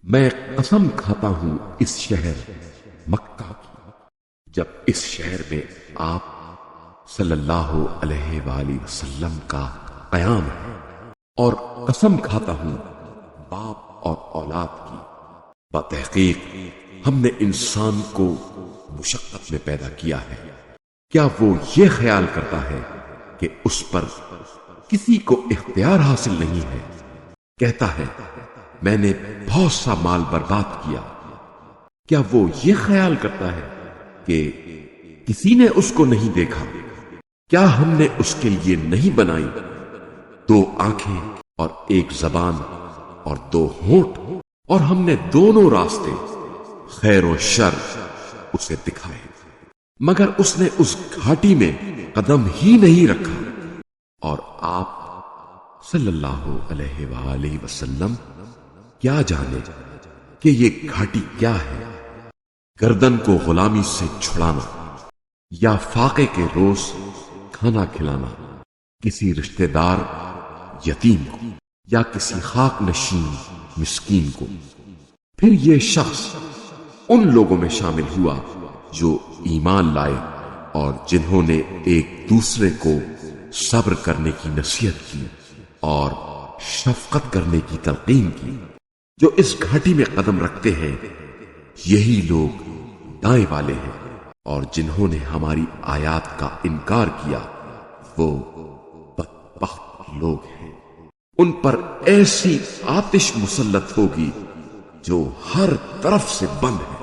میں قسم کھاتا ہوں اس شہر مکہ کی، جب اس شہر میں آپ صلی اللہ علیہ وآلہ وسلم کا قیام ہے، اور قسم کھاتا ہوں باپ اور اولاد کی، بتحقیق ہم نے انسان کو مشقت میں پیدا کیا ہے، کیا وہ یہ خیال کرتا ہے کہ اس پر کسی کو اختیار حاصل نہیں ہے؟ کہتا ہے میں نے بہت سا مال برباد کیا، کیا وہ یہ خیال کرتا ہے کہ کسی نے اس کو نہیں دیکھا؟ کیا ہم نے اس کے لیے نہیں بنائی دو آنکھیں اور ایک زبان اور دو ہونٹ، اور ہم نے دونوں راستے خیر و شر اسے دکھائے، مگر اس نے اس گھاٹی میں قدم ہی نہیں رکھا۔ اور آپ صلی اللہ علیہ وآلہ وسلم کیا جانے کہ یہ گھاٹی کیا ہے؟ گردن کو غلامی سے چھڑانا، یا فاقے کے روز کھانا کھلانا کسی رشتہ دار یتیم کو، یا کسی خاک نشین مسکین کو۔ پھر یہ شخص ان لوگوں میں شامل ہوا جو ایمان لائے اور جنہوں نے ایک دوسرے کو صبر کرنے کی نصیحت کی اور شفقت کرنے کی تلقین کی۔ جو اس گھاٹی میں قدم رکھتے ہیں یہی لوگ دائیں والے ہیں، اور جنہوں نے ہماری آیات کا انکار کیا وہ بدبخت لوگ ہیں۔ ان پر ایسی آتش مسلط ہوگی جو ہر طرف سے بند ہے۔